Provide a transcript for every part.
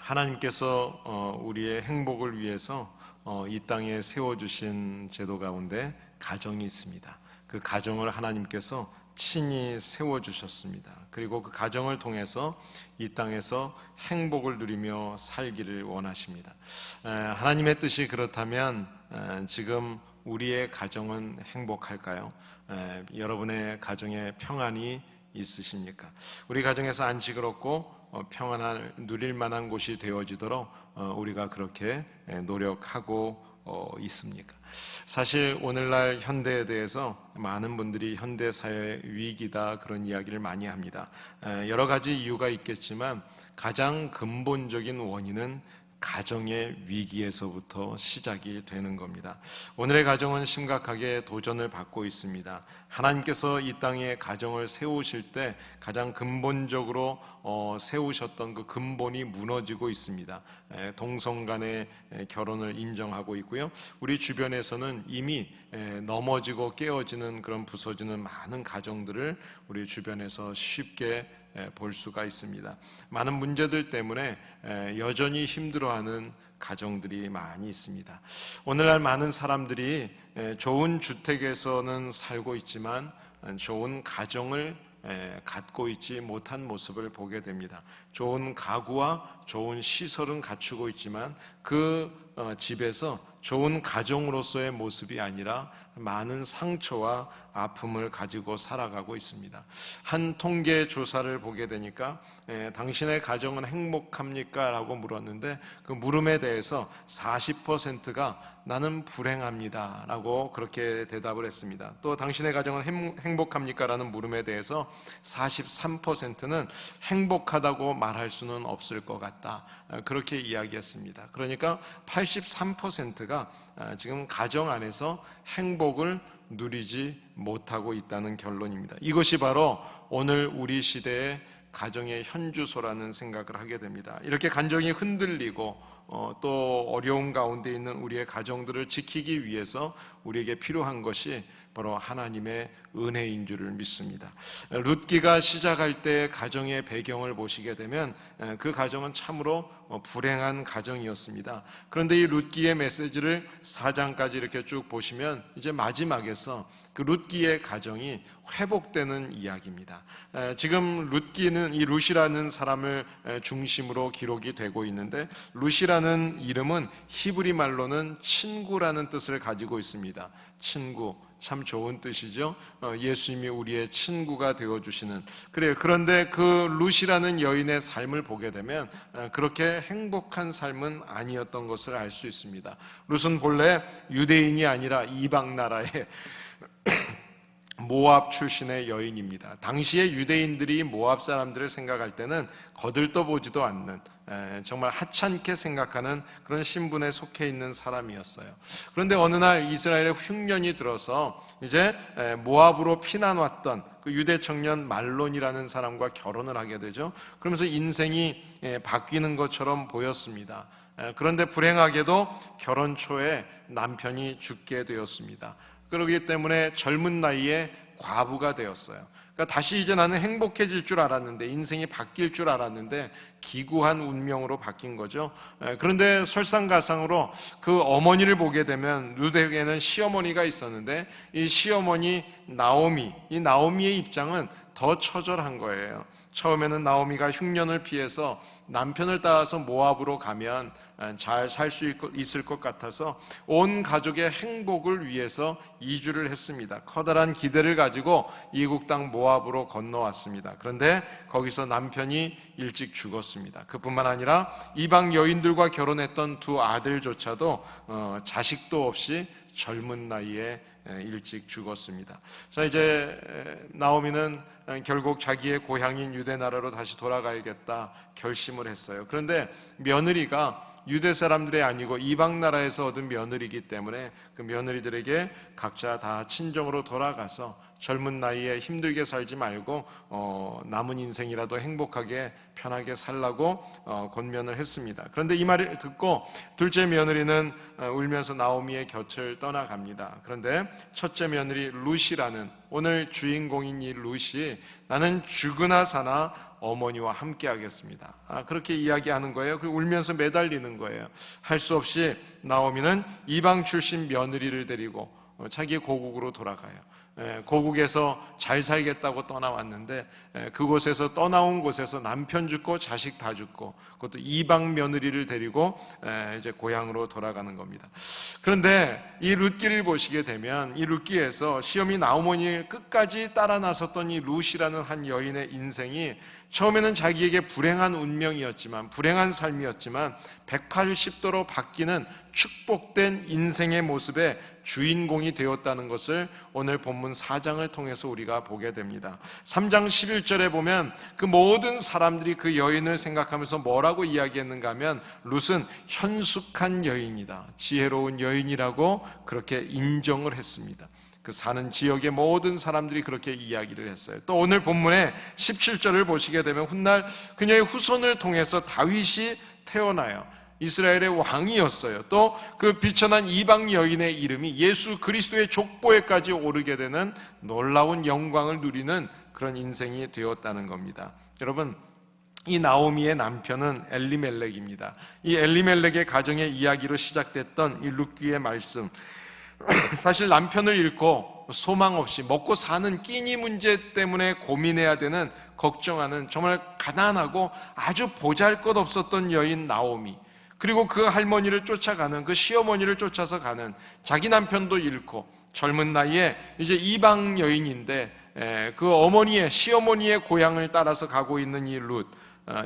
하나님께서 우리의 행복을 위해서 이 땅에 세워주신 제도 가운데 가정이 있습니다. 그 가정을 하나님께서 친히 세워주셨습니다. 그리고 그 가정을 통해서 이 땅에서 행복을 누리며 살기를 원하십니다. 하나님의 뜻이 그렇다면 지금 우리의 가정은 행복할까요? 여러분의 가정에 평안이 있으십니까? 우리 가정에서 안식을 얻고 평안을 누릴 만한 곳이 되어지도록 우리가 그렇게 노력하고 있습니까? 사실 오늘날 현대에 대해서 많은 분들이 현대사회의 위기다 그런 이야기를 많이 합니다. 여러 가지 이유가 있겠지만 가장 근본적인 원인은 가정의 위기에서부터 시작이 되는 겁니다. 오늘의 가정은 심각하게 도전을 받고 있습니다. 하나님께서 이 땅에 가정을 세우실 때 가장 근본적으로 세우셨던 그 근본이 무너지고 있습니다. 동성 간의 결혼을 인정하고 있고요. 우리 주변에서는 이미 넘어지고 깨어지는 그런 부서지는 많은 가정들을 우리 주변에서 쉽게 볼 수가 있습니다. 많은 문제들 때문에 여전히 힘들어하는 가정들이 많이 있습니다. 오늘날 많은 사람들이 좋은 주택에서는 살고 있지만 좋은 가정을 갖고 있지 못한 모습을 보게 됩니다. 좋은 가구와 좋은 시설은 갖추고 있지만 그 집에서 좋은 가정으로서의 모습이 아니라 많은 상처와 아픔을 가지고 살아가고 있습니다. 한 통계 조사를 보게 되니까 당신의 가정은 행복합니까? 라고 물었는데 그 물음에 대해서 40%가 나는 불행합니다 라고 그렇게 대답을 했습니다. 또 당신의 가정은 행복합니까? 라는 물음에 대해서 43%는 행복하다고 말할 수는 없을 것 같다 그렇게 이야기했습니다. 그러니까 83%가 지금 가정 안에서 행복을 누리지 못하고 있다는 결론입니다. 이것이 바로 오늘 우리 시대의 가정의 현주소라는 생각을 하게 됩니다. 이렇게 간정이 흔들리고 또 어려운 가운데 있는 우리의 가정들을 지키기 위해서 우리에게 필요한 것이 바로 하나님의 은혜인 줄을 믿습니다. 룻기가 시작할 때 가정의 배경을 보시게 되면 그 가정은 참으로 불행한 가정이었습니다. 그런데 이 룻기의 메시지를 4장까지 이렇게 쭉 보시면 이제 마지막에서 그 룻기의 가정이 회복되는 이야기입니다. 지금 룻기는 이 룻이라는 사람을 중심으로 기록이 되고 있는데 룻이라는 이름은 히브리 말로는 친구라는 뜻을 가지고 있습니다. 친구, 참 좋은 뜻이죠. 예수님이 우리의 친구가 되어주시는. 그래요. 그런데 그 룻이라는 여인의 삶을 보게 되면 그렇게 행복한 삶은 아니었던 것을 알 수 있습니다. 룻은 본래 유대인이 아니라 이방 나라의 모압 출신의 여인입니다. 당시에 유대인들이 모압 사람들을 생각할 때는 거들떠보지도 않는 정말 하찮게 생각하는 그런 신분에 속해 있는 사람이었어요. 그런데 어느 날 이스라엘의 흉년이 들어서 이제 모압으로 피난왔던 그 유대 청년 말론이라는 사람과 결혼을 하게 되죠. 그러면서 인생이 바뀌는 것처럼 보였습니다. 그런데 불행하게도 결혼 초에 남편이 죽게 되었습니다. 그러기 때문에 젊은 나이에 과부가 되었어요. 그러니까 다시 이제 나는 행복해질 줄 알았는데, 인생이 바뀔 줄 알았는데 기구한 운명으로 바뀐 거죠. 그런데 설상가상으로 그 어머니를 보게 되면 룻에게는 시어머니가 있었는데 이 시어머니 나오미, 이 나오미의 입장은 더 처절한 거예요. 처음에는 나오미가 흉년을 피해서 남편을 따라서 모압으로 가면 잘 살 수 있을 것 같아서 온 가족의 행복을 위해서 이주를 했습니다. 커다란 기대를 가지고 이국 땅 모압으로 건너왔습니다. 그런데 거기서 남편이 일찍 죽었습니다. 그뿐만 아니라 이방 여인들과 결혼했던 두 아들조차도 자식도 없이 젊은 나이에 일찍 죽었습니다. 자, 이제 나오미는 결국 자기의 고향인 유대 나라로 다시 돌아가야겠다 결심을 했어요. 그런데 며느리가 유대 사람들이 아니고 이방 나라에서 얻은 며느리이기 때문에 그 며느리들에게 각자 다 친정으로 돌아가서 젊은 나이에 힘들게 살지 말고 남은 인생이라도 행복하게 편하게 살라고 권면을 했습니다. 그런데 이 말을 듣고 둘째 며느리는 울면서 나오미의 곁을 떠나갑니다. 그런데 첫째 며느리 룻이라는 오늘 주인공인 이 룻이 나는 죽으나 사나 어머니와 함께 하겠습니다. 그렇게 이야기하는 거예요. 그리고 울면서 매달리는 거예요. 할 수 없이 나오미는 이방 출신 며느리를 데리고 자기 고국으로 돌아가요. 고국에서 잘 살겠다고 떠나왔는데 그곳에서 떠나온 곳에서 남편 죽고 자식 다 죽고 그것도 이방 며느리를 데리고 이제 고향으로 돌아가는 겁니다. 그런데 이 룻기를 보시게 되면 이 룻기에서 시어미 나오미를 끝까지 따라 나섰던 이 룻이라는 한 여인의 인생이 처음에는 자기에게 불행한 운명이었지만 불행한 삶이었지만 180도로 바뀌는 축복된 인생의 모습의 주인공이 되었다는 것을 오늘 본문 4장을 통해서 우리가 보게 됩니다. 3장 11절에 보면 그 모든 사람들이 그 여인을 생각하면서 뭐라고 이야기했는가 하면 룻은 현숙한 여인이다, 지혜로운 여인이라고 그렇게 인정을 했습니다. 그 사는 지역의 모든 사람들이 그렇게 이야기를 했어요. 또 오늘 본문의 17절을 보시게 되면 훗날 그녀의 후손을 통해서 다윗이 태어나요. 이스라엘의 왕이었어요. 또 그 비천한 이방 여인의 이름이 예수 그리스도의 족보에까지 오르게 되는 놀라운 영광을 누리는 그런 인생이 되었다는 겁니다. 여러분, 이 나오미의 남편은 엘리멜렉입니다. 이 엘리멜렉의 가정의 이야기로 시작됐던 이 룻기의 말씀, 사실 남편을 잃고 소망 없이 먹고 사는 끼니 문제 때문에 고민해야 되는, 걱정하는 정말 가난하고 아주 보잘것없었던 여인 나오미, 그리고 그 할머니를 쫓아가는, 그 시어머니를 쫓아서 가는, 자기 남편도 잃고 젊은 나이에 이제 이방 여인인데 그 어머니의, 시어머니의 고향을 따라서 가고 있는 이 룻,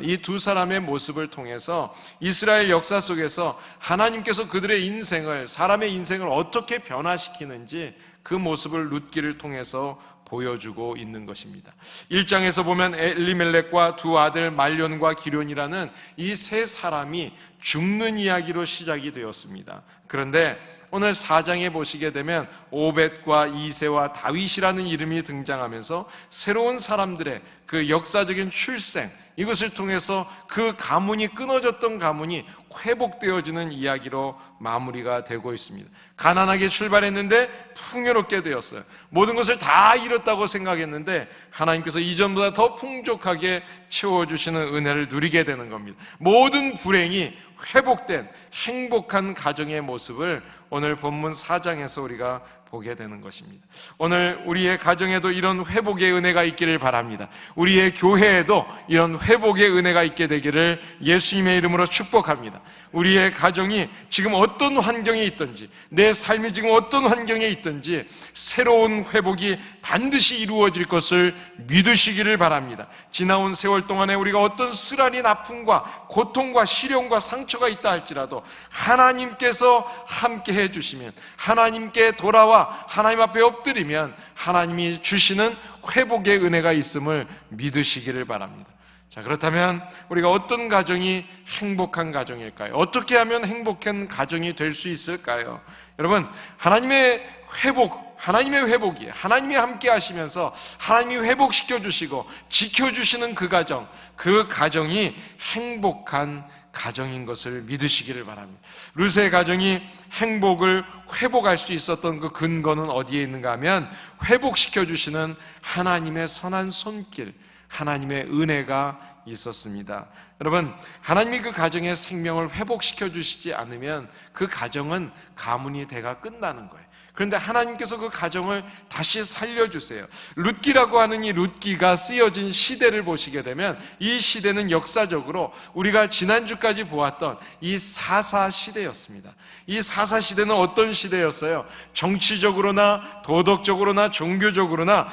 이 두 사람의 모습을 통해서 이스라엘 역사 속에서 하나님께서 그들의 인생을, 사람의 인생을 어떻게 변화시키는지 그 모습을 룻기를 통해서 보여주고 있는 것입니다. 1장에서 보면 엘리멜렉과 두 아들 말론과 기럨이라는 이 세 사람이 죽는 이야기로 시작이 되었습니다. 그런데 오늘 4장에 보시게 되면 오벳과 이새와 다윗이라는 이름이 등장하면서 새로운 사람들의 그 역사적인 출생, 이것을 통해서 그 가문이, 끊어졌던 가문이 회복되어지는 이야기로 마무리가 되고 있습니다. 가난하게 출발했는데 풍요롭게 되었어요. 모든 것을 다 잃었다고 생각했는데 하나님께서 이전보다 더 풍족하게 채워주시는 은혜를 누리게 되는 겁니다. 모든 불행이 회복된 행복한 가정의 모습을 오늘 본문 4장에서 우리가 보게 되는 것입니다. 오늘 우리의 가정에도 이런 회복의 은혜가 있기를 바랍니다. 우리의 교회에도 이런 회복의 은혜가 있게 되기를 예수님의 이름으로 축복합니다. 우리의 가정이 지금 어떤 환경에 있든지, 내 삶이 지금 어떤 환경에 있든지 새로운 회복이 반드시 이루어질 것을 믿으시기를 바랍니다. 지나온 세월 동안에 우리가 어떤 쓰라린 아픔과 고통과 시련과 상처가 있다 할지라도 하나님께서 함께 해주시면, 하나님께 돌아와 하나님 앞에 엎드리면 하나님이 주시는 회복의 은혜가 있음을 믿으시기를 바랍니다. 자, 그렇다면 우리가 어떤 가정이 행복한 가정일까요? 어떻게 하면 행복한 가정이 될 수 있을까요? 여러분, 하나님의 회복이, 하나님이 함께 하시면서 하나님이 회복시켜 주시고 지켜주시는 그 가정이 행복한 가정인 것을 믿으시기를 바랍니다. 룻의 가정이 행복을 회복할 수 있었던 그 근거는 어디에 있는가 하면 회복시켜 주시는 하나님의 선한 손길, 하나님의 은혜가 있었습니다. 여러분, 하나님이 그 가정의 생명을 회복시켜 주시지 않으면 그 가정은 가문이 돼가 끝나는 거예요. 그런데 하나님께서 그 가정을 다시 살려주세요. 룻기라고 하는 이 룻기가 쓰여진 시대를 보시게 되면 이 시대는 역사적으로 우리가 지난주까지 보았던 이 사사 시대였습니다. 이 사사 시대는 어떤 시대였어요? 정치적으로나 도덕적으로나 종교적으로나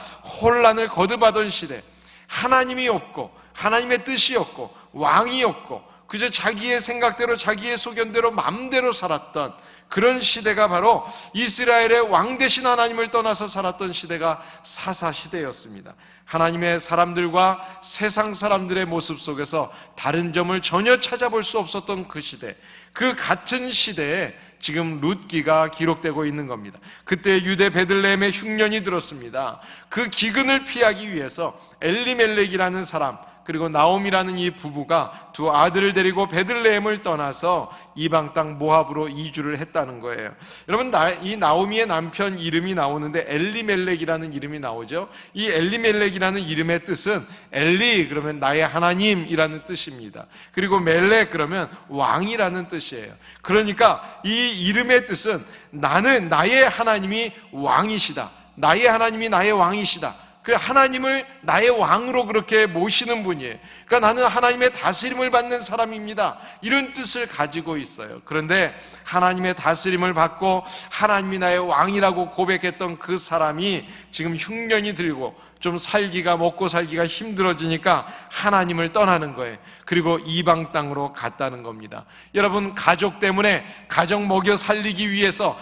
혼란을 거듭하던 시대, 하나님이 없고 하나님의 뜻이 없고 왕이 없고 그저 자기의 생각대로 자기의 소견대로 마음대로 살았던 그런 시대가 바로 이스라엘의 왕 대신 하나님을 떠나서 살았던 시대가 사사 시대였습니다. 하나님의 사람들과 세상 사람들의 모습 속에서 다른 점을 전혀 찾아볼 수 없었던 그 시대, 그 같은 시대에 지금 룻기가 기록되고 있는 겁니다. 그때 유대 베들레헴에 흉년이 들었습니다. 그 기근을 피하기 위해서 엘리멜렉이라는 사람, 그리고 나옴이라는 이 부부가 두 아들을 데리고 베들레헴을 떠나서 이방 땅 모압으로 이주를 했다는 거예요. 여러분, 이 나오미의 남편 이름이 나오는데 엘리멜렉이라는 이름이 나오죠. 이 엘리멜렉이라는 이름의 뜻은 엘리 그러면 나의 하나님이라는 뜻입니다. 그리고 멜렉 그러면 왕이라는 뜻이에요. 그러니까 이 이름의 뜻은 나는 나의 하나님이 왕이시다. 나의 하나님이 나의 왕이시다. 하나님을 나의 왕으로 그렇게 모시는 분이에요. 그러니까 나는 하나님의 다스림을 받는 사람입니다. 이런 뜻을 가지고 있어요. 그런데 하나님의 다스림을 받고 하나님이 나의 왕이라고 고백했던 그 사람이 지금 흉년이 들고 좀 먹고 살기가 힘들어지니까 하나님을 떠나는 거예요. 그리고 이방 땅으로 갔다는 겁니다. 여러분, 가족 때문에 가정 먹여 살기 위해서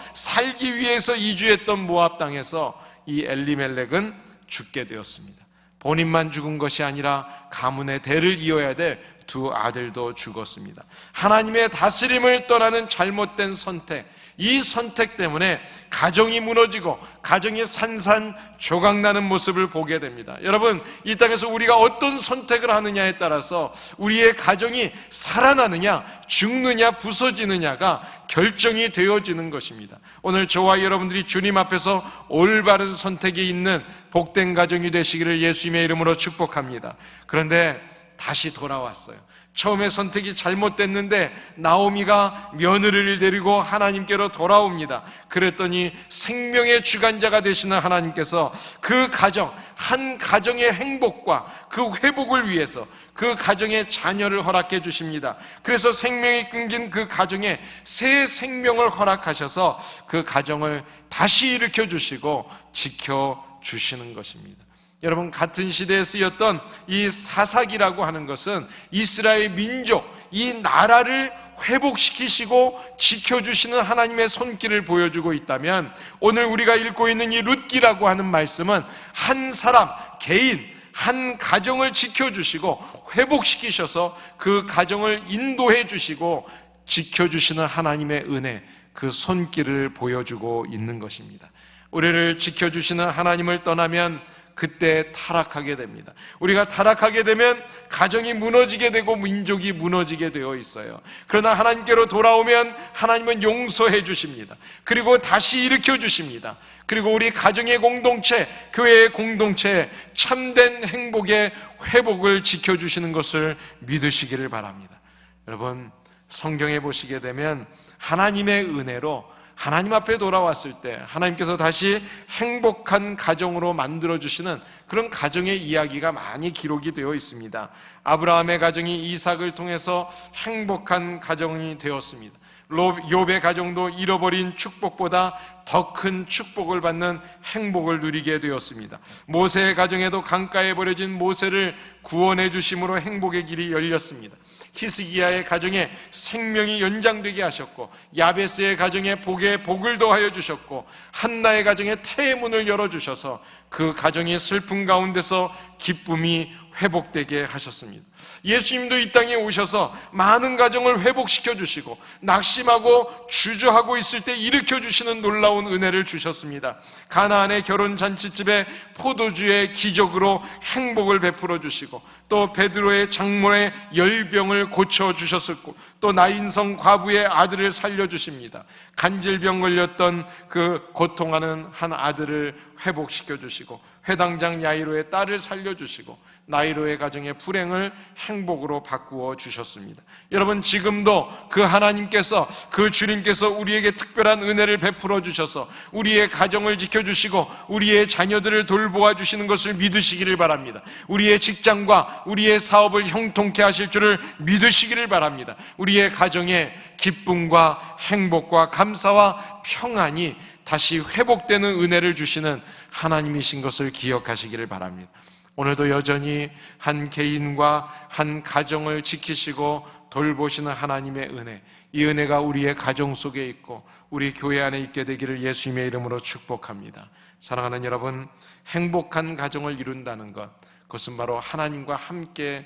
이주했던 모압 땅에서 이 엘리멜렉은 죽게 되었습니다. 본인만 죽은 것이 아니라 가문의 대를 이어야 될 두 아들도 죽었습니다. 하나님의 다스림을 떠나는 잘못된 선택, 이 선택 때문에 가정이 무너지고 가정이 산산조각나는 모습을 보게 됩니다. 여러분, 이 땅에서 우리가 어떤 선택을 하느냐에 따라서 우리의 가정이 살아나느냐 죽느냐 부서지느냐가 결정이 되어지는 것입니다. 오늘 저와 여러분들이 주님 앞에서 올바른 선택이 있는 복된 가정이 되시기를 예수님의 이름으로 축복합니다. 그런데 다시 돌아왔어요. 처음에 선택이 잘못됐는데 나오미가 며느리를 데리고 하나님께로 돌아옵니다. 그랬더니 생명의 주관자가 되시는 하나님께서 그 가정, 한 가정의 행복과 그 회복을 위해서 그 가정의 자녀를 허락해 주십니다. 그래서 생명이 끊긴 그 가정에 새 생명을 허락하셔서 그 가정을 다시 일으켜 주시고 지켜 주시는 것입니다. 여러분, 같은 시대에 쓰였던 이 사사기라고 하는 것은 이스라엘 민족, 이 나라를 회복시키시고 지켜주시는 하나님의 손길을 보여주고 있다면, 오늘 우리가 읽고 있는 이 룻기라고 하는 말씀은 한 사람, 개인, 한 가정을 지켜주시고 회복시키셔서 그 가정을 인도해 주시고 지켜주시는 하나님의 은혜, 그 손길을 보여주고 있는 것입니다. 우리를 지켜주시는 하나님을 떠나면 그때 타락하게 됩니다. 우리가 타락하게 되면 가정이 무너지게 되고 민족이 무너지게 되어 있어요. 그러나 하나님께로 돌아오면 하나님은 용서해 주십니다. 그리고 다시 일으켜 주십니다. 그리고 우리 가정의 공동체, 교회의 공동체, 참된 행복의 회복을 지켜주시는 것을 믿으시기를 바랍니다. 여러분, 성경에 보시게 되면 하나님의 은혜로 하나님 앞에 돌아왔을 때 하나님께서 다시 행복한 가정으로 만들어주시는 그런 가정의 이야기가 많이 기록이 되어 있습니다. 아브라함의 가정이 이삭을 통해서 행복한 가정이 되었습니다. 욥의 가정도 잃어버린 축복보다 더 큰 축복을 받는 행복을 누리게 되었습니다. 모세의 가정에도 강가에 버려진 모세를 구원해 주심으로 행복의 길이 열렸습니다. 히스기야의 가정에 생명이 연장되게 하셨고, 야베스의 가정에 복에 복을 더하여 주셨고, 한나의 가정에 태의 문을 열어주셔서 그 가정이 슬픔 가운데서 기쁨이 회복되게 하셨습니다. 예수님도 이 땅에 오셔서 많은 가정을 회복시켜 주시고 낙심하고 주저하고 있을 때 일으켜 주시는 놀라운 은혜를 주셨습니다. 가나안의 결혼 잔치집에 포도주의 기적으로 행복을 베풀어 주시고, 또 베드로의 장모의 열병을 고쳐 주셨고, 또 나인성 과부의 아들을 살려 주십니다. 간질병 걸렸던 그 고통하는 한 아들을 회복시켜 주시고, 회당장 야이로의 딸을 살려 주시고, 나이로의 가정의 불행을 행복으로 바꾸어 주셨습니다. 여러분, 지금도 그 하나님께서, 그 주님께서 우리에게 특별한 은혜를 베풀어 주셔서 우리의 가정을 지켜주시고 우리의 자녀들을 돌보아 주시는 것을 믿으시기를 바랍니다. 우리의 직장과 우리의 사업을 형통케 하실 줄을 믿으시기를 바랍니다. 우리의 가정에 기쁨과 행복과 감사와 평안이 다시 회복되는 은혜를 주시는 하나님이신 것을 기억하시기를 바랍니다. 오늘도 여전히 한 개인과 한 가정을 지키시고 돌보시는 하나님의 은혜, 이 은혜가 우리의 가정 속에 있고 우리 교회 안에 있게 되기를 예수님의 이름으로 축복합니다. 사랑하는 여러분, 행복한 가정을 이룬다는 것, 그것은 바로 하나님과 함께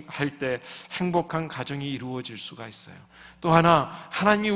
할 때 행복한 가정이 이루어질 수가 있어요. 또 하나, 하나님이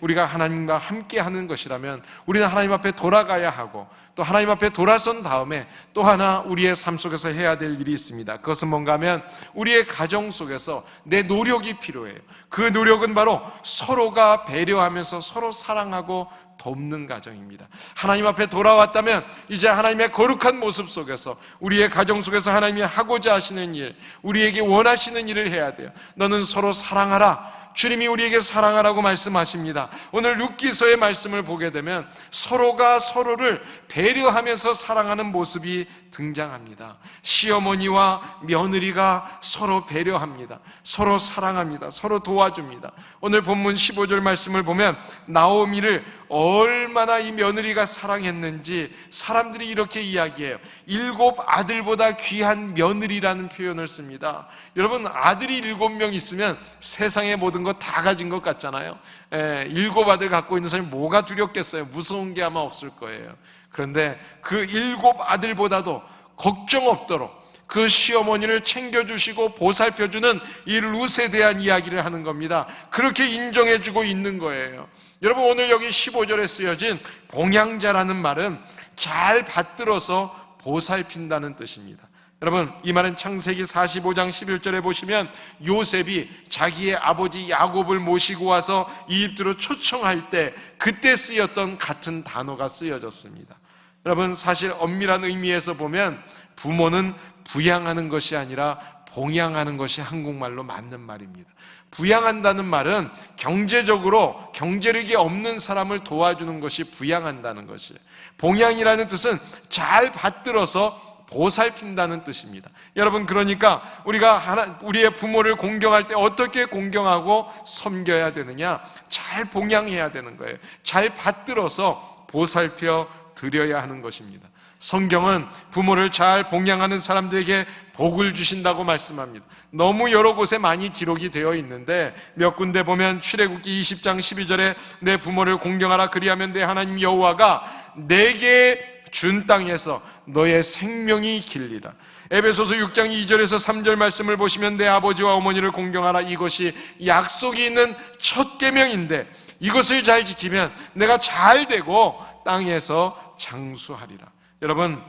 우리가 하나님과 함께 하는 것이라면 우리는 하나님 앞에 돌아가야 하고, 또 하나님 앞에 돌아선 다음에 또 하나 우리의 삶 속에서 해야 될 일이 있습니다. 그것은 뭔가 하면 우리의 가정 속에서 내 노력이 필요해요. 그 노력은 바로 서로가 배려하면서 서로 사랑하고 돕는 가정입니다. 하나님 앞에 돌아왔다면 이제 하나님의 거룩한 모습 속에서 우리의 가정 속에서 하나님이 하고자 하시는 일, 우리에게 원하시는 일을 해야 돼요. 너는 서로 사랑하라. 주님이 우리에게 사랑하라고 말씀하십니다. 오늘 룻기서의 말씀을 보게 되면 서로가 서로를 배려하면서 사랑하는 모습이 등장합니다. 시어머니와 며느리가 서로 배려합니다. 서로 사랑합니다. 서로 도와줍니다. 오늘 본문 15절 말씀을 보면 나오미를 얼마나 이 며느리가 사랑했는지 사람들이 이렇게 이야기해요. 7 아들보다 귀한 며느리라는 표현을 씁니다. 여러분, 아들이 7명 있으면 세상의 모든 것 다 가진 것 같잖아요. 7 아들 갖고 있는 사람이 뭐가 두렵겠어요? 무서운 게 아마 없을 거예요. 그런데 그 7 아들보다도 걱정 없도록 그 시어머니를 챙겨주시고 보살펴주는 이 룻에 대한 이야기를 하는 겁니다. 그렇게 인정해주고 있는 거예요. 여러분, 오늘 여기 15절에 쓰여진 봉양자라는 말은 잘 받들어서 보살핀다는 뜻입니다. 여러분, 이 말은 창세기 45장 11절에 보시면 요셉이 자기의 아버지 야곱을 모시고 와서 이집트로 초청할 때 그때 쓰였던 같은 단어가 쓰여졌습니다. 여러분, 사실 엄밀한 의미에서 보면 부모는 부양하는 것이 아니라 봉양하는 것이 한국말로 맞는 말입니다. 부양한다는 말은 경제적으로 경제력이 없는 사람을 도와주는 것이 부양한다는 것이에요. 봉양이라는 뜻은 잘 받들어서 보살핀다는 뜻입니다. 여러분, 그러니까 우리가 우리의 부모를 공경할 때 어떻게 공경하고 섬겨야 되느냐? 잘 봉양해야 되는 거예요. 잘 받들어서 보살펴 드려야 하는 것입니다. 성경은 부모를 잘 봉양하는 사람들에게 복을 주신다고 말씀합니다. 너무 여러 곳에 많이 기록이 되어 있는데 몇 군데 보면 출애굽기 20장 12절에 내 부모를 공경하라 그리하면 내 하나님 여호와가 내게 준 땅에서 너의 생명이 길리라. 에베소서 6장 2절에서 3절 말씀을 보시면 내 아버지와 어머니를 공경하라. 이것이 약속이 있는 첫 계명인데 이것을 잘 지키면 내가 잘 되고 땅에서 장수하리라. 여러분,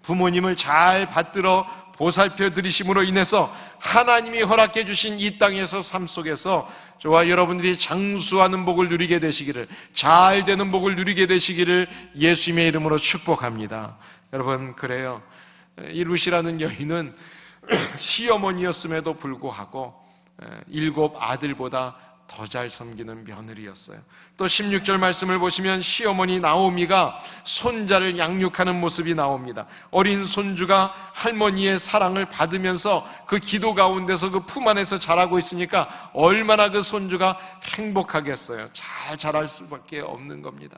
부모님을 잘 받들어 보살펴 드리심으로 인해서 하나님이 허락해 주신 이 땅에서 삶 속에서 저와 여러분들이 장수하는 복을 누리게 되시기를, 잘 되는 복을 누리게 되시기를 예수님의 이름으로 축복합니다. 여러분, 그래요. 이 룻이라는 여인은 시어머니였음에도 불구하고 7 아들보다 더 잘 섬기는 며느리였어요. 또 16절 말씀을 보시면 시어머니 나오미가 손자를 양육하는 모습이 나옵니다. 어린 손주가 할머니의 사랑을 받으면서 그 기도 가운데서 그 품 안에서 자라고 있으니까 얼마나 그 손주가 행복하겠어요. 잘 자랄 수밖에 없는 겁니다.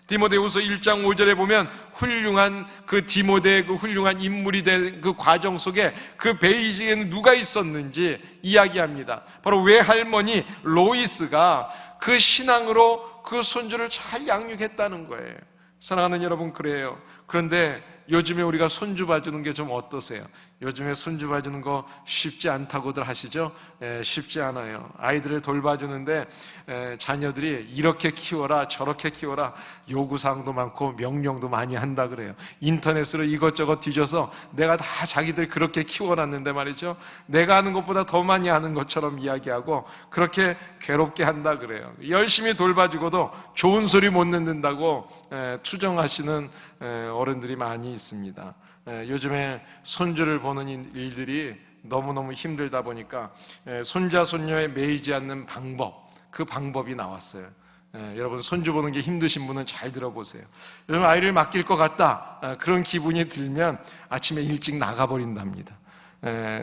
디모데후서 1장 5절에 보면 훌륭한 그 디모데의 그 훌륭한 인물이 된 그 과정 속에 그 베이직에는 누가 있었는지 이야기합니다. 바로 외할머니 로이스가 그 신앙으로 그 손주를 잘 양육했다는 거예요. 사랑하는 여러분, 그래요. 그런데 요즘에 우리가 손주 봐주는 게 좀 어떠세요? 요즘에 손주 봐주는 거 쉽지 않다고들 하시죠? 쉽지 않아요. 아이들을 돌봐주는데 자녀들이 이렇게 키워라 저렇게 키워라 요구사항도 많고 명령도 많이 한다 그래요. 인터넷으로 이것저것 뒤져서 내가 다 자기들 그렇게 키워놨는데 말이죠, 내가 하는 것보다 더 많이 하는 것처럼 이야기하고 그렇게 괴롭게 한다 그래요. 열심히 돌봐주고도 좋은 소리 못 듣는다고 투정하시는 어른들이 많이 있습니다. 요즘에 손주를 보는 일들이 너무너무 힘들다 보니까 손자 손녀에 매이지 않는 방법, 그 방법이 나왔어요. 여러분, 손주 보는 게 힘드신 분은 잘 들어보세요. 요즘 아이를 맡길 것 같다, 그런 기분이 들면 아침에 일찍 나가버린답니다.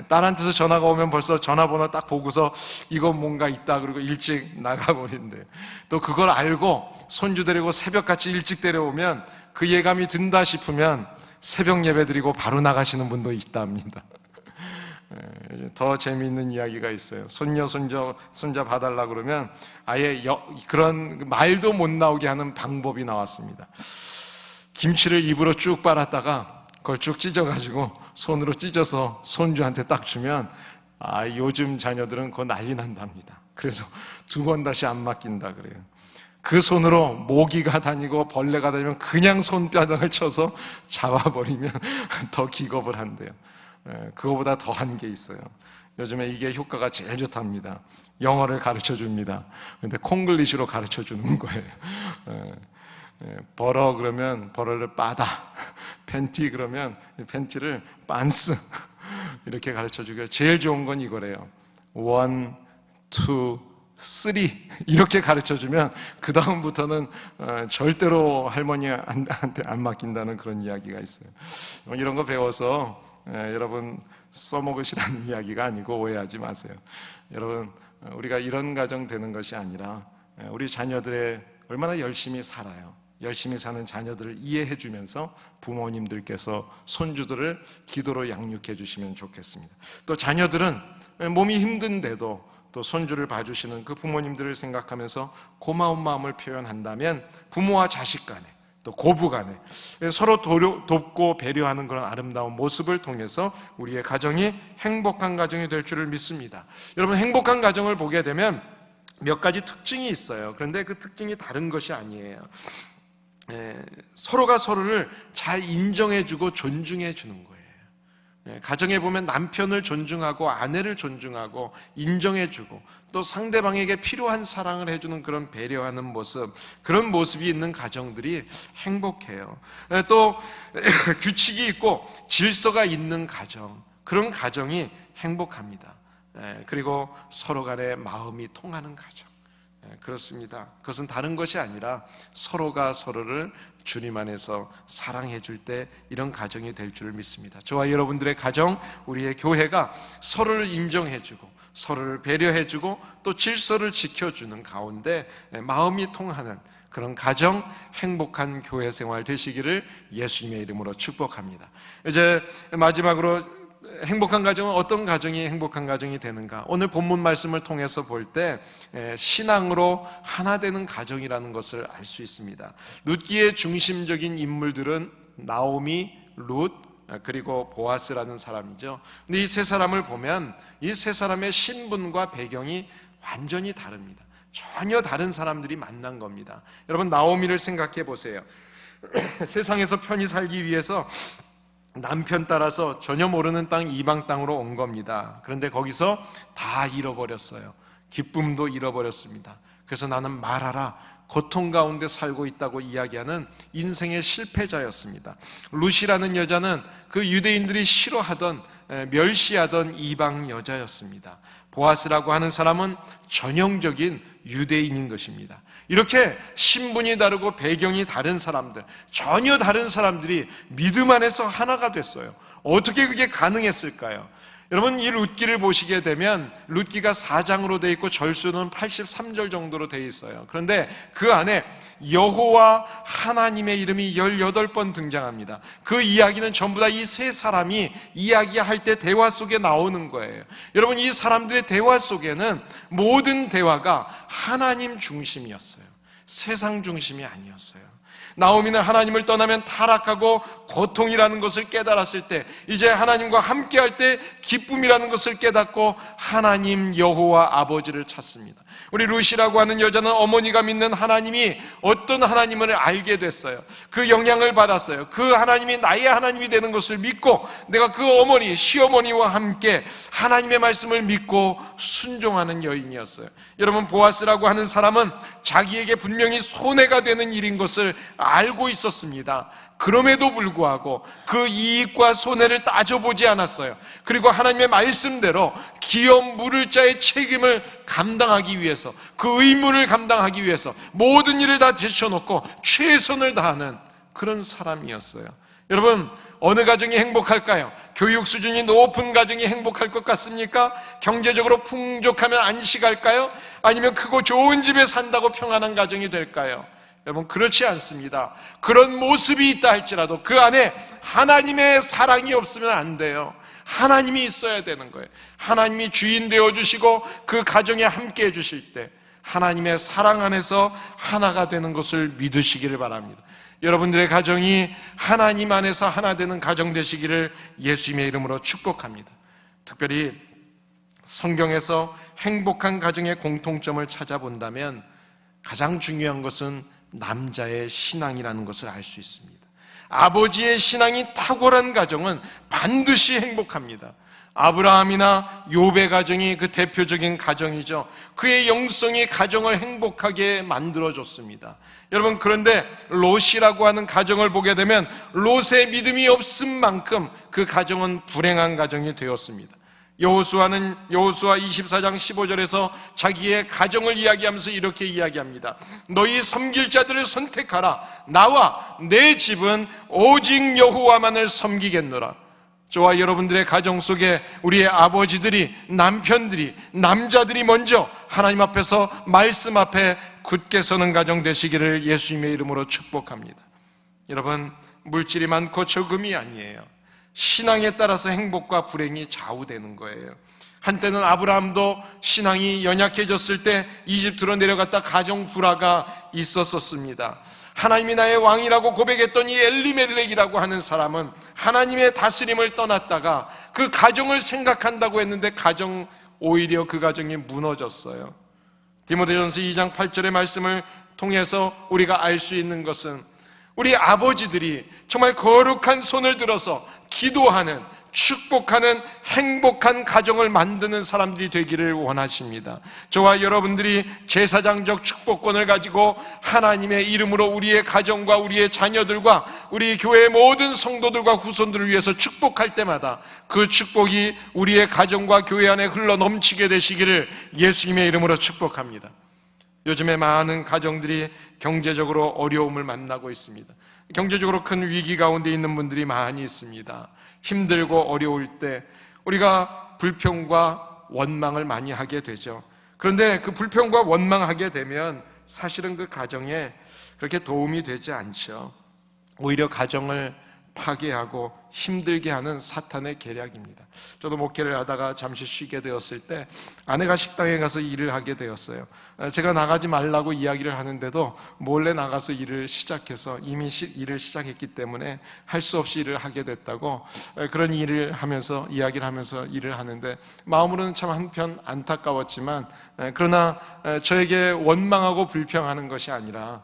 딸한테서 전화가 오면 벌써 전화번호 딱 보고서 이건 뭔가 있다 그러고 일찍 나가버린대요. 또 그걸 알고 손주 데리고 새벽같이 일찍 데려오면 그 예감이 든다 싶으면 새벽 예배 드리고 바로 나가시는 분도 있답니다. 더 재미있는 이야기가 있어요. 손자 봐달라 그러면 아예 그런 말도 못 나오게 하는 방법이 나왔습니다. 김치를 입으로 쭉 빨았다가 그걸 쭉 찢어가지고 손으로 찢어서 손주한테 딱 주면 요즘 자녀들은 그거 난리 난답니다. 그래서 2번 다시 안 맡긴다 그래요. 그 손으로 모기가 다니고 벌레가 다니면 그냥 손바닥을 쳐서 잡아버리면 더 기겁을 한대요. 그거보다 더한 게 있어요. 요즘에 이게 효과가 제일 좋답니다. 영어를 가르쳐 줍니다. 근데 콩글리시로 가르쳐 주는 거예요. 벌어 그러면 벌어를 빠다, 팬티 그러면 팬티를 빤스, 이렇게 가르쳐 주고요. 제일 좋은 건 이거래요. 1, 2, 3 이렇게 가르쳐주면 그 다음부터는 절대로 할머니한테 안 맡긴다는 그런 이야기가 있어요. 이런 거 배워서 여러분 써먹으시라는 이야기가 아니고 오해하지 마세요. 여러분, 우리가 이런 가정 되는 것이 아니라 우리 자녀들의 얼마나 열심히 살아요. 열심히 사는 자녀들을 이해해 주면서 부모님들께서 손주들을 기도로 양육해 주시면 좋겠습니다. 또 자녀들은 몸이 힘든데도 또 손주를 봐주시는 그 부모님들을 생각하면서 고마운 마음을 표현한다면 부모와 자식 간에 또 고부 간에 서로 돕고 배려하는 그런 아름다운 모습을 통해서 우리의 가정이 행복한 가정이 될 줄을 믿습니다. 여러분, 행복한 가정을 보게 되면 몇 가지 특징이 있어요. 그런데 그 특징이 다른 것이 아니에요. 서로가 서로를 잘 인정해주고 존중해주는 거예요. 가정에 보면 남편을 존중하고 아내를 존중하고 인정해주고 또 상대방에게 필요한 사랑을 해주는 그런 배려하는 모습, 그런 모습이 있는 가정들이 행복해요. 또 규칙이 있고 질서가 있는 가정, 그런 가정이 행복합니다. 그리고 서로 간에 마음이 통하는 가정, 그렇습니다. 그것은 다른 것이 아니라 서로가 서로를 주님 안에서 사랑해 줄 때 이런 가정이 될 줄 믿습니다. 저와 여러분들의 가정, 우리의 교회가 서로를 인정해 주고 서로를 배려해 주고 또 질서를 지켜주는 가운데 마음이 통하는 그런 가정, 행복한 교회 생활 되시기를 예수님의 이름으로 축복합니다. 이제 마지막으로 행복한 가정은 어떤 가정이 행복한 가정이 되는가? 오늘 본문 말씀을 통해서 볼 때 신앙으로 하나 되는 가정이라는 것을 알 수 있습니다. 룻기의 중심적인 인물들은 나오미, 룻, 그리고 보아스라는 사람이죠. 근데 이 세 사람을 보면 이 세 사람의 신분과 배경이 완전히 다릅니다. 전혀 다른 사람들이 만난 겁니다. 여러분, 나오미를 생각해 보세요. 세상에서 편히 살기 위해서 남편 따라서 전혀 모르는 땅, 이방 땅으로 온 겁니다. 그런데 거기서 다 잃어버렸어요. 기쁨도 잃어버렸습니다. 그래서 나는 말하라, 고통 가운데 살고 있다고 이야기하는 인생의 실패자였습니다. 룻이라는 여자는 그 유대인들이 싫어하던, 멸시하던 이방 여자였습니다. 보아스라고 하는 사람은 전형적인 유대인인 것입니다. 이렇게 신분이 다르고 배경이 다른 사람들, 전혀 다른 사람들이 믿음 안에서 하나가 됐어요. 어떻게 그게 가능했을까요? 여러분, 이 룻기를 보시게 되면 룻기가 4장으로 되어 있고 절수는 83절 정도로 되어 있어요. 그런데 그 안에 여호와 하나님의 이름이 18번 등장합니다. 그 이야기는 전부 다 이 세 사람이 이야기할 때 대화 속에 나오는 거예요. 여러분, 이 사람들의 대화 속에는 모든 대화가 하나님 중심이었어요. 세상 중심이 아니었어요. 나오미는 하나님을 떠나면 타락하고 고통이라는 것을 깨달았을 때, 이제 하나님과 함께할 때 기쁨이라는 것을 깨닫고 하나님 여호와 아버지를 찾습니다. 우리 룻이라고 하는 여자는 어머니가 믿는 하나님이 어떤 하나님을 알게 됐어요. 그 영향을 받았어요. 그 하나님이 나의 하나님이 되는 것을 믿고 내가 그 어머니, 시어머니와 함께 하나님의 말씀을 믿고 순종하는 여인이었어요. 여러분, 보아스라고 하는 사람은 자기에게 분명히 손해가 되는 일인 것을 알고 있었습니다. 그럼에도 불구하고 그 이익과 손해를 따져보지 않았어요. 그리고 하나님의 말씀대로 기업 물을 자의 책임을 감당하기 위해서, 그 의무를 감당하기 위해서 모든 일을 다 제쳐놓고 최선을 다하는 그런 사람이었어요. 여러분, 어느 가정이 행복할까요? 교육 수준이 높은 가정이 행복할 것 같습니까? 경제적으로 풍족하면 안식할까요? 아니면 크고 좋은 집에 산다고 평안한 가정이 될까요? 여러분, 그렇지 않습니다. 그런 모습이 있다 할지라도 그 안에 하나님의 사랑이 없으면 안 돼요. 하나님이 있어야 되는 거예요. 하나님이 주인 되어주시고 그 가정에 함께 해주실 때 하나님의 사랑 안에서 하나가 되는 것을 믿으시기를 바랍니다. 여러분들의 가정이 하나님 안에서 하나 되는 가정 되시기를 예수님의 이름으로 축복합니다. 특별히 성경에서 행복한 가정의 공통점을 찾아본다면 가장 중요한 것은 남자의 신앙이라는 것을 알 수 있습니다. 아버지의 신앙이 탁월한 가정은 반드시 행복합니다. 아브라함이나 욥의 가정이 그 대표적인 가정이죠. 그의 영성이 가정을 행복하게 만들어줬습니다. 여러분, 그런데 롯이라고 하는 가정을 보게 되면 롯의 믿음이 없은 만큼 그 가정은 불행한 가정이 되었습니다. 여호수아는 여호수아 24장 15절에서 자기의 가정을 이야기하면서 이렇게 이야기합니다. 너희 섬길 자들을 선택하라. 나와 내 집은 오직 여호와만을 섬기겠노라. 저와 여러분들의 가정 속에 우리의 아버지들이, 남편들이, 남자들이 먼저 하나님 앞에서 말씀 앞에 굳게 서는 가정 되시기를 예수님의 이름으로 축복합니다. 여러분, 물질이 많고 적음이 아니에요. 신앙에 따라서 행복과 불행이 좌우되는 거예요. 한때는 아브라함도 신앙이 연약해졌을 때 이집트로 내려갔다 가정 불화가 있었습니다. 하나님이 나의 왕이라고 고백했던 이 엘리멜렉이라고 하는 사람은 하나님의 다스림을 떠났다가 그 가정을 생각한다고 했는데 오히려 그 가정이 무너졌어요. 디모데전서 2장 8절의 말씀을 통해서 우리가 알 수 있는 것은 우리 아버지들이 정말 거룩한 손을 들어서 기도하는, 축복하는 행복한 가정을 만드는 사람들이 되기를 원하십니다. 저와 여러분들이 제사장적 축복권을 가지고 하나님의 이름으로 우리의 가정과 우리의 자녀들과 우리 교회의 모든 성도들과 후손들을 위해서 축복할 때마다 그 축복이 우리의 가정과 교회 안에 흘러 넘치게 되시기를 예수님의 이름으로 축복합니다. 요즘에 많은 가정들이 경제적으로 어려움을 만나고 있습니다. 경제적으로 큰 위기 가운데 있는 분들이 많이 있습니다. 힘들고 어려울 때 우리가 불평과 원망을 많이 하게 되죠. 그런데 그 불평과 원망하게 되면 사실은 그 가정에 그렇게 도움이 되지 않죠. 오히려 가정을 파괴하고 힘들게 하는 사탄의 계략입니다. 저도 목회를 하다가 잠시 쉬게 되었을 때 아내가 식당에 가서 일을 하게 되었어요. 제가 나가지 말라고 이야기를 하는데도 몰래 나가서 일을 시작해서 이미 일을 시작했기 때문에 할 수 없이 일을 하게 됐다고 그런 일을 하면서 이야기를 하면서 일을 하는데 마음으로는 참 한편 안타까웠지만 그러나 저에게 원망하고 불평하는 것이 아니라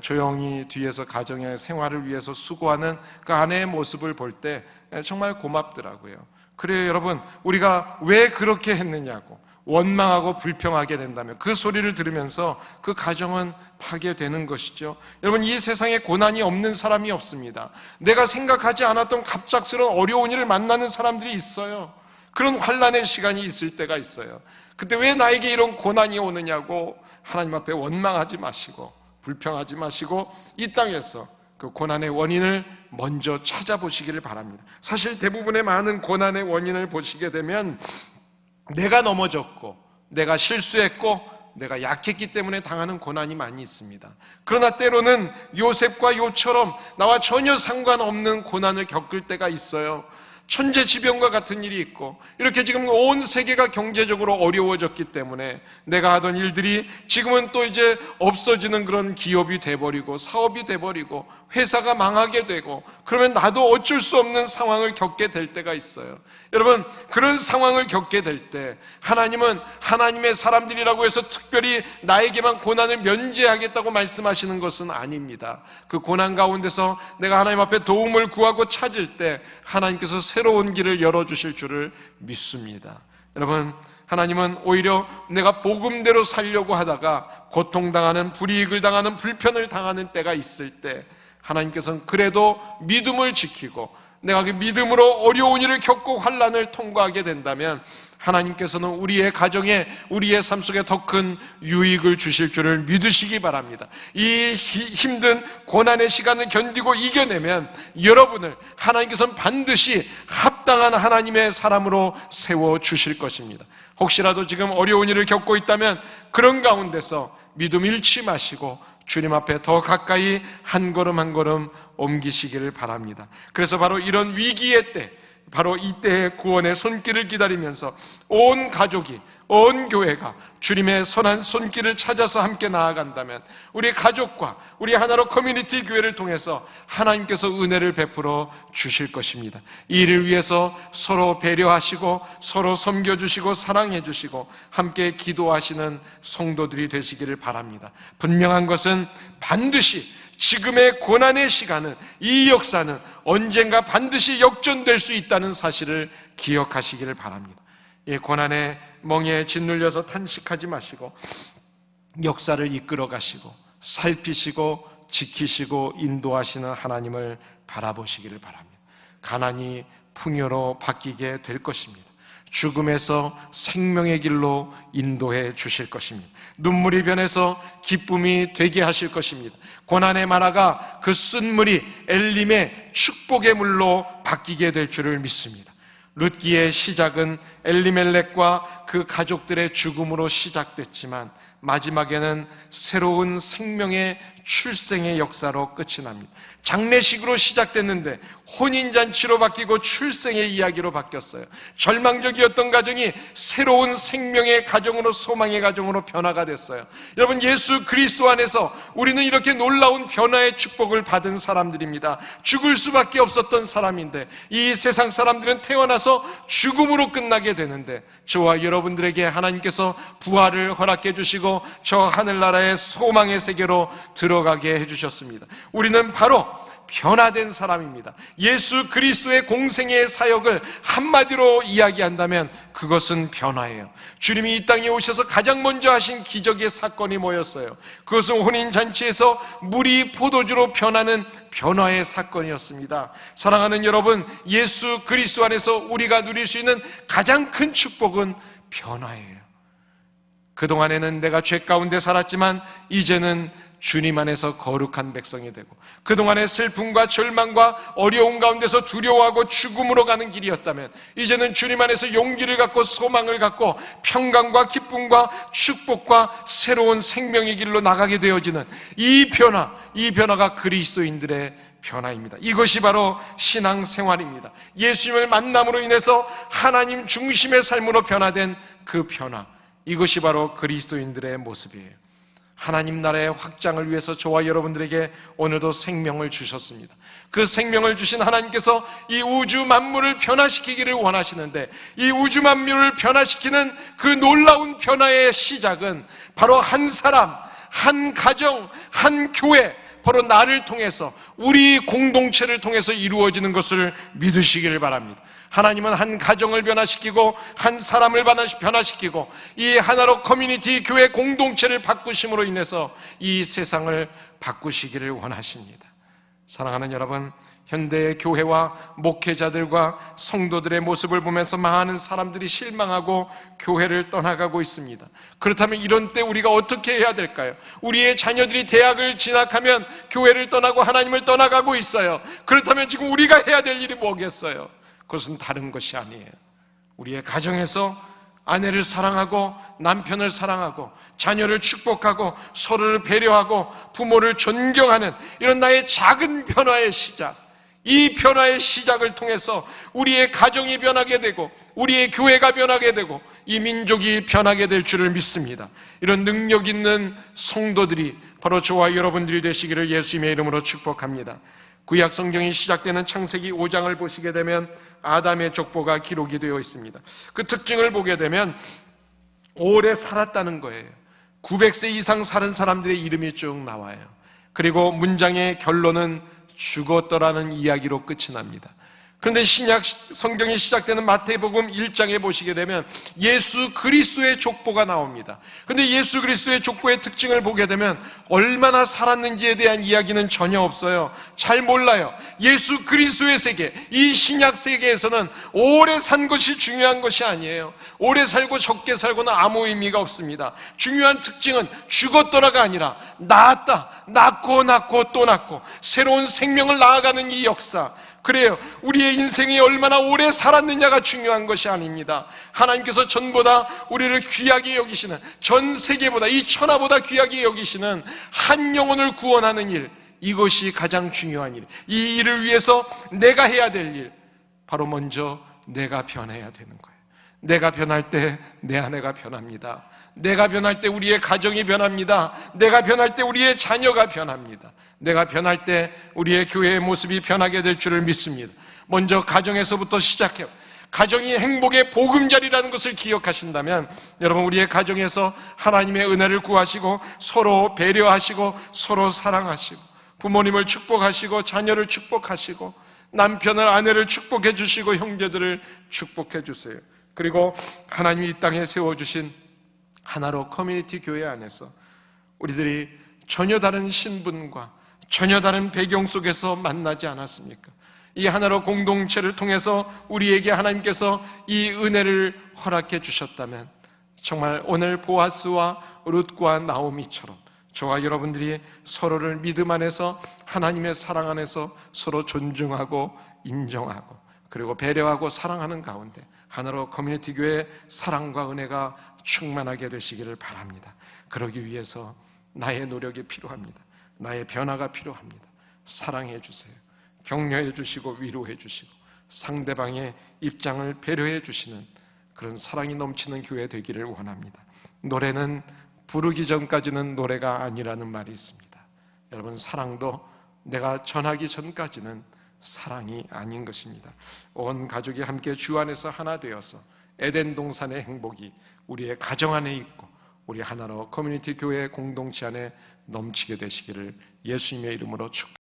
조용히 뒤에서 가정의 생활을 위해서 수고하는 그 아내의 모습을 볼 때 정말 고맙더라고요. 그래요, 여러분, 우리가 왜 그렇게 했느냐고 원망하고 불평하게 된다면 그 소리를 들으면서 그 가정은 파괴되는 것이죠. 여러분, 이 세상에 고난이 없는 사람이 없습니다. 내가 생각하지 않았던 갑작스러운 어려운 일을 만나는 사람들이 있어요. 그런 환난의 시간이 있을 때가 있어요. 그때 왜 나에게 이런 고난이 오느냐고 하나님 앞에 원망하지 마시고 불평하지 마시고 이 땅에서 그 고난의 원인을 먼저 찾아보시기를 바랍니다. 사실 대부분의 많은 고난의 원인을 보시게 되면 내가 넘어졌고 내가 실수했고 내가 약했기 때문에 당하는 고난이 많이 있습니다. 그러나 때로는 요셉과 욥처럼 나와 전혀 상관없는 고난을 겪을 때가 있어요. 천재지변과 같은 일이 있고 이렇게 지금 온 세계가 경제적으로 어려워졌기 때문에 내가 하던 일들이 지금은 또 이제 없어지는 그런 기업이 돼버리고 사업이 돼버리고 회사가 망하게 되고 그러면 나도 어쩔 수 없는 상황을 겪게 될 때가 있어요. 여러분, 그런 상황을 겪게 될 때 하나님은 하나님의 사람들이라고 해서 특별히 나에게만 고난을 면제하겠다고 말씀하시는 것은 아닙니다. 그 고난 가운데서 내가 하나님 앞에 도움을 구하고 찾을 때 하나님께서 새로운 길을 열어주실 줄을 믿습니다. 여러분, 하나님은 오히려 내가 복음대로 살려고 하다가 고통당하는, 불이익을 당하는, 불편을 당하는 때가 있을 때 하나님께서는 그래도 믿음을 지키고 내가 그 믿음으로 어려운 일을 겪고 환난을 통과하게 된다면 하나님께서는 우리의 가정에, 우리의 삶 속에 더 큰 유익을 주실 줄을 믿으시기 바랍니다. 이 힘든 고난의 시간을 견디고 이겨내면 여러분을 하나님께서는 반드시 합당한 하나님의 사람으로 세워주실 것입니다. 혹시라도 지금 어려운 일을 겪고 있다면 그런 가운데서 믿음 잃지 마시고 주님 앞에 더 가까이 한 걸음 한 걸음 옮기시기를 바랍니다. 그래서 바로 이런 위기의 때, 바로 이때의 구원의 손길을 기다리면서 온 가족이, 온 교회가 주님의 선한 손길을 찾아서 함께 나아간다면 우리 가족과 우리 하나로 커뮤니티 교회를 통해서 하나님께서 은혜를 베풀어 주실 것입니다. 이 일을 위해서 서로 배려하시고 서로 섬겨주시고 사랑해주시고 함께 기도하시는 성도들이 되시기를 바랍니다. 분명한 것은 반드시 지금의 고난의 시간은, 이 역사는 언젠가 반드시 역전될 수 있다는 사실을 기억하시기를 바랍니다. 이 고난의 멍에 짓눌려서 탄식하지 마시고 역사를 이끌어 가시고 살피시고 지키시고 인도하시는 하나님을 바라보시기를 바랍니다. 가난이 풍요로 바뀌게 될 것입니다. 죽음에서 생명의 길로 인도해 주실 것입니다. 눈물이 변해서 기쁨이 되게 하실 것입니다. 고난의 만화가 그 쓴물이 엘림의 축복의 물로 바뀌게 될 줄을 믿습니다. 룻기의 시작은 엘리멜렉과 그 가족들의 죽음으로 시작됐지만 마지막에는 새로운 생명의 출생의 역사로 끝이 납니다. 장례식으로 시작됐는데 혼인잔치로 바뀌고 출생의 이야기로 바뀌었어요. 절망적이었던 가정이 새로운 생명의 가정으로, 소망의 가정으로 변화가 됐어요. 여러분, 예수 그리스도 안에서 우리는 이렇게 놀라운 변화의 축복을 받은 사람들입니다. 죽을 수밖에 없었던 사람인데 이 세상 사람들은 태어나서 죽음으로 끝나게 되는데 저와 여러분들에게 하나님께서 부활을 허락해 주시고 저 하늘나라의 소망의 세계로 들어가게 해주셨습니다. 우리는 바로 변화된 사람입니다. 예수 그리스도의 공생애의 사역을 한마디로 이야기한다면 그것은 변화예요. 주님이 이 땅에 오셔서 가장 먼저 하신 기적의 사건이 뭐였어요? 그것은 혼인잔치에서 물이 포도주로 변하는 변화의 사건이었습니다. 사랑하는 여러분, 예수 그리스도 안에서 우리가 누릴 수 있는 가장 큰 축복은 변화예요. 그동안에는 내가 죄 가운데 살았지만 이제는 주님 안에서 거룩한 백성이 되고, 그동안의 슬픔과 절망과 어려움 가운데서 두려워하고 죽음으로 가는 길이었다면 이제는 주님 안에서 용기를 갖고 소망을 갖고 평강과 기쁨과 축복과 새로운 생명의 길로 나가게 되어지는 이 변화가 그리스도인들의 변화입니다. 이것이 바로 신앙생활입니다. 예수님을 만남으로 인해서 하나님 중심의 삶으로 변화된 그 변화, 이것이 바로 그리스도인들의 모습이에요. 하나님 나라의 확장을 위해서 저와 여러분들에게 오늘도 생명을 주셨습니다. 그 생명을 주신 하나님께서 이 우주 만물을 변화시키기를 원하시는데, 이 우주 만물을 변화시키는 그 놀라운 변화의 시작은 바로 한 사람, 한 가정, 한 교회, 바로 나를 통해서, 우리 공동체를 통해서 이루어지는 것을 믿으시기를 바랍니다. 하나님은 한 가정을 변화시키고 한 사람을 변화시키고 이 하나로 커뮤니티 교회 공동체를 바꾸심으로 인해서 이 세상을 바꾸시기를 원하십니다. 사랑하는 여러분, 현대의 교회와 목회자들과 성도들의 모습을 보면서 많은 사람들이 실망하고 교회를 떠나가고 있습니다. 그렇다면 이런 때 우리가 어떻게 해야 될까요? 우리의 자녀들이 대학을 진학하면 교회를 떠나고 하나님을 떠나가고 있어요. 그렇다면 지금 우리가 해야 될 일이 뭐겠어요? 그것은 다른 것이 아니에요. 우리의 가정에서 아내를 사랑하고 남편을 사랑하고 자녀를 축복하고 서로를 배려하고 부모를 존경하는 이런 나의 작은 변화의 시작, 이 변화의 시작을 통해서 우리의 가정이 변하게 되고 우리의 교회가 변하게 되고 이 민족이 변하게 될 줄을 믿습니다. 이런 능력 있는 성도들이 바로 저와 여러분들이 되시기를 예수님의 이름으로 축복합니다. 구약 성경이 시작되는 창세기 5장을 보시게 되면 아담의 족보가 기록이 되어 있습니다. 그 특징을 보게 되면 오래 살았다는 거예요. 900세 이상 사는 사람들의 이름이 쭉 나와요. 그리고 문장의 결론은 죽었더라는 이야기로 끝이 납니다. 그런데 신약 성경이 시작되는 마태복음 1장에 보시게 되면 예수 그리스도의 족보가 나옵니다. 그런데 예수 그리스도의 족보의 특징을 보게 되면 얼마나 살았는지에 대한 이야기는 전혀 없어요. 잘 몰라요. 예수 그리스도의 세계, 이 신약 세계에서는 오래 산 것이 중요한 것이 아니에요. 오래 살고 적게 살고는 아무 의미가 없습니다. 중요한 특징은 죽었더라가 아니라 낳았다, 낳고 또 낳고 새로운 생명을 낳아가는 이 역사, 그래요. 우리의 인생이 얼마나 오래 살았느냐가 중요한 것이 아닙니다. 하나님께서 전보다 우리를 귀하게 여기시는, 전 세계보다, 이 천하보다 귀하게 여기시는 한 영혼을 구원하는 일, 이것이 가장 중요한 일. 이 일을 위해서 내가 해야 될 일, 바로 먼저 내가 변해야 되는 거예요. 내가 변할 때 내 아내가 변합니다. 내가 변할 때 우리의 가정이 변합니다. 내가 변할 때 우리의 자녀가 변합니다. 내가 변할 때 우리의 교회의 모습이 변하게 될 줄을 믿습니다. 먼저 가정에서부터 시작해요. 가정이 행복의 보금자리라는 것을 기억하신다면 여러분, 우리의 가정에서 하나님의 은혜를 구하시고 서로 배려하시고 서로 사랑하시고 부모님을 축복하시고 자녀를 축복하시고 남편을, 아내를 축복해 주시고 형제들을 축복해 주세요. 그리고 하나님이 이 땅에 세워주신 하나로 커뮤니티 교회 안에서 우리들이 전혀 다른 신분과 전혀 다른 배경 속에서 만나지 않았습니까? 이 하나로 공동체를 통해서 우리에게 하나님께서 이 은혜를 허락해 주셨다면 정말 오늘 보아스와 룻과 나오미처럼 저와 여러분들이 서로를 믿음 안에서 하나님의 사랑 안에서 서로 존중하고 인정하고 그리고 배려하고 사랑하는 가운데 하나로 커뮤니티 교회의 사랑과 은혜가 충만하게 되시기를 바랍니다. 그러기 위해서 나의 노력이 필요합니다. 나의 변화가 필요합니다. 사랑해 주세요. 격려해 주시고 위로해 주시고 상대방의 입장을 배려해 주시는 그런 사랑이 넘치는 교회 되기를 원합니다. 노래는 부르기 전까지는 노래가 아니라는 말이 있습니다. 여러분, 사랑도 내가 전하기 전까지는 사랑이 아닌 것입니다. 온 가족이 함께 주 안에서 하나 되어서 에덴 동산의 행복이 우리의 가정 안에 있고 우리 하나로 커뮤니티 교회 공동체 안에 넘치게 되시기를 예수님의 이름으로 축복합니다.